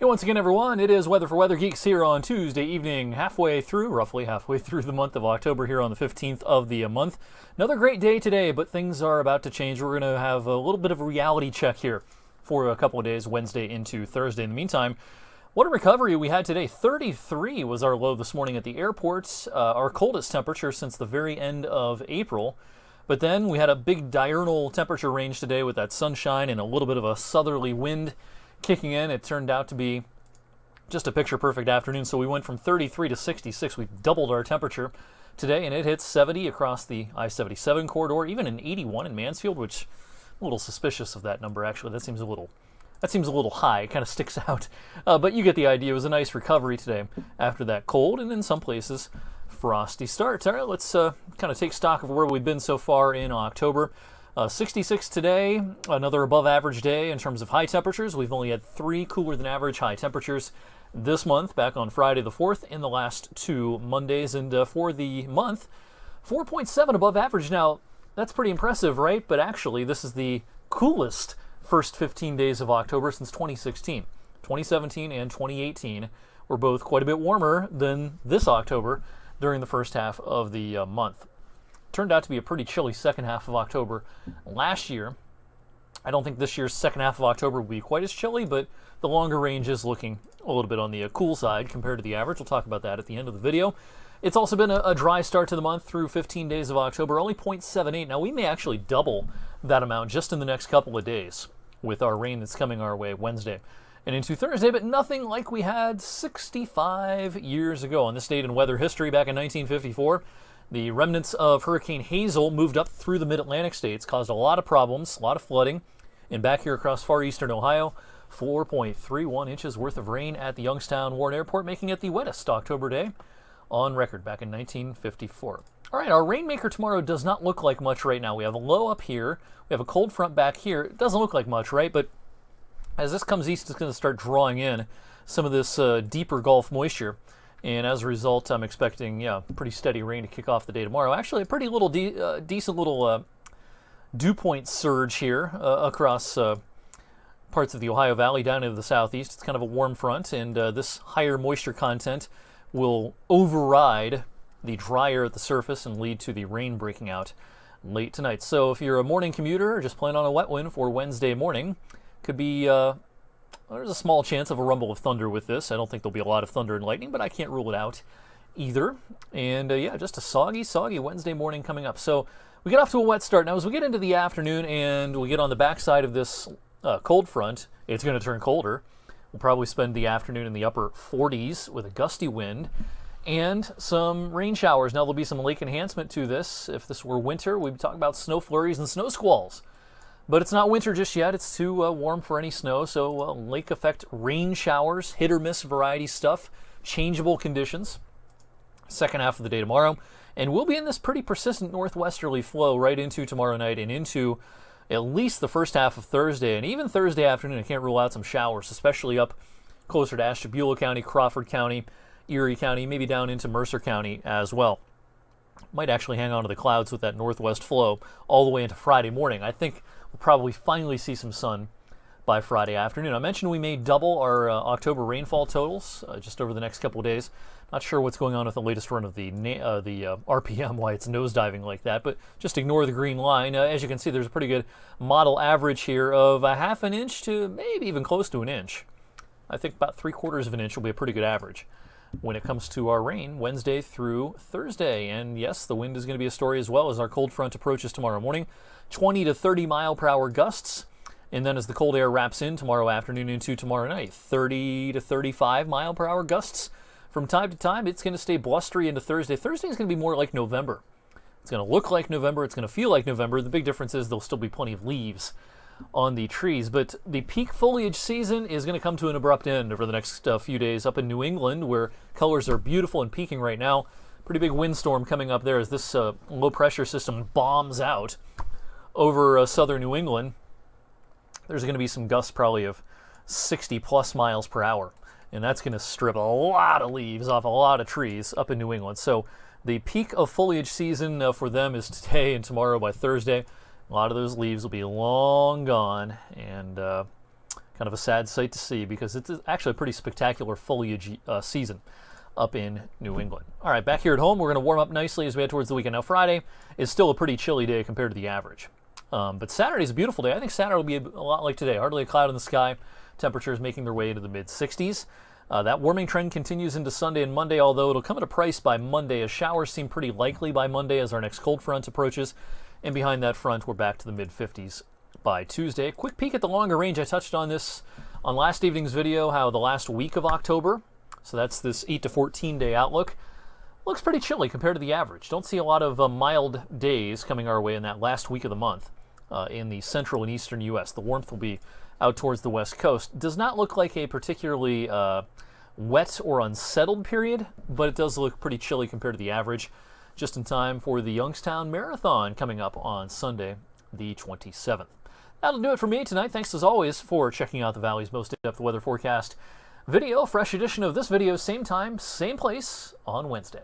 Hey, once again, everyone, it is Weather for Weather Geeks here on Tuesday evening, roughly halfway through the month of October here on the 15th of the month. Another great day today, but things are about to change. We're going to have a little bit of a reality check here for a couple of days, Wednesday into Thursday. In the meantime, what a recovery we had today. 33 was our low this morning at the airport, our coldest temperature since the very end of April. But then we had a big diurnal temperature range today with that sunshine and a little bit of a southerly wind kicking in. It turned out to be just a picture-perfect afternoon. So we went from 33 to 66. We doubled our temperature today, and it hit 70 across the I-77 corridor, even an 81 in Mansfield, which I'm a little suspicious of that number, actually. That seems a little high. It kind of sticks out. But you get the idea. It was a nice recovery today after that cold, and in some places, frosty start. All right, let's kind of take stock of where we've been so far in October. 66 today, another above average day in terms of high temperatures. We've only had 3 cooler than average high temperatures this month, back on Friday the 4th in the last 2 Mondays. And for the month, 4.7 above average. Now, that's pretty impressive, right? But actually, this is the coolest first 15 days of October since 2016. 2017 and 2018 were both quite a bit warmer than this October during the first half of the month. Turned out to be a pretty chilly second half of October last year. I don't think this year's second half of October will be quite as chilly, but the longer range is looking a little bit on the cool side compared to the average. We'll talk about that at the end of the video. It's also been a dry start to the month through 15 days of October, only 0.78. Now, we may actually double that amount just in the next couple of days with our rain that's coming our way Wednesday and into Thursday, but nothing like we had 65 years ago. On this date in weather history, back in 1954, the remnants of Hurricane Hazel moved up through the mid-Atlantic states, caused a lot of problems, a lot of flooding. And back here across far eastern Ohio, 4.31 inches worth of rain at the Youngstown Warren Airport, making it the wettest October day on record back in 1954. All right, our rainmaker tomorrow does not look like much right now. We have a low up here. We have a cold front back here. It doesn't look like much, right? But as this comes east, it's going to start drawing in some of this deeper Gulf moisture. And as a result, I'm expecting, pretty steady rain to kick off the day tomorrow. Actually, a pretty little decent little dew point surge here across parts of the Ohio Valley down into the southeast. It's kind of a warm front, and this higher moisture content will override the dry air at the surface and lead to the rain breaking out late tonight. So if you're a morning commuter or just plan on a wet one for Wednesday morning, could be... there's a small chance of a rumble of thunder with this. I don't think there'll be a lot of thunder and lightning, but I can't rule it out either. And just a soggy Wednesday morning coming up. So we get off to a wet start. Now, as we get into the afternoon and we get on the backside of this cold front, it's going to turn colder. We'll probably spend the afternoon in the upper 40s with a gusty wind and some rain showers. Now, there'll be some lake enhancement to this. If this were winter, we'd talk about snow flurries and snow squalls. But it's not winter just yet. It's too warm for any snow. So lake effect rain showers, hit or miss variety stuff, changeable conditions. Second half of the day tomorrow. And we'll be in this pretty persistent northwesterly flow right into tomorrow night and into at least the first half of Thursday. And even Thursday afternoon, I can't rule out some showers, especially up closer to Ashtabula County, Crawford County, Erie County, maybe down into Mercer County as well. Might actually hang on to the clouds with that northwest flow all the way into Friday morning. I think we'll probably finally see some sun by Friday afternoon. I mentioned we may double our October rainfall totals just over the next couple of days. Not sure what's going on with the latest run of the RPM, why it's nosediving like that, but just ignore the green line. As you can see, there's a pretty good model average here of a half an inch to maybe even close to an inch. I think about 3/4 of an inch will be a pretty good average when it comes to our rain Wednesday through Thursday. And yes, the wind is going to be a story as well as our cold front approaches tomorrow morning. 20 to 30 mile per hour gusts. And then as the cold air wraps in tomorrow afternoon into tomorrow night, 30 to 35 mile per hour gusts. From time to time, it's going to stay blustery into Thursday. Thursday is going to be more like November. It's going to look like November. It's going to feel like November. The big difference is there'll still be plenty of leaves on the trees. But the peak foliage season is going to come to an abrupt end over the next few days up in New England, where colors are beautiful and peaking right now. Pretty big windstorm coming up there as this low pressure system bombs out over southern New England. There's going to be some gusts probably of 60 plus miles per hour. And that's going to strip a lot of leaves off a lot of trees up in New England. So the peak of foliage season for them is today and tomorrow by Thursday. A lot of those leaves will be long gone and kind kind of a sad sight to see because it's actually a pretty spectacular foliage season up in New England. All right, back here at home, we're going to warm up nicely as we head towards the weekend. Now, Friday is still a pretty chilly day compared to the average. But Saturday's a beautiful day. I think Saturday will be a lot like today. Hardly a cloud in the sky. Temperatures making their way into the mid-60s. That warming trend continues into Sunday and Monday, although it'll come at a price by Monday, as showers seem pretty likely by Monday as our next cold front approaches. And behind that front, we're back to the mid-50s by Tuesday. Quick peek at the longer range. I touched on this on last evening's video, how the last week of October, so that's this 8 to 14 day outlook, looks pretty chilly compared to the average. Don't see a lot of mild days coming our way in that last week of the month in the central and eastern U.S. The warmth will be out towards the west coast. Does not look like a particularly wet or unsettled period, but it does look pretty chilly compared to the average, just in time for the Youngstown Marathon coming up on Sunday, the 27th. That'll do it for me tonight. Thanks as always for checking out the Valley's most in-depth weather forecast video. Fresh edition of this video, same time, same place on Wednesday.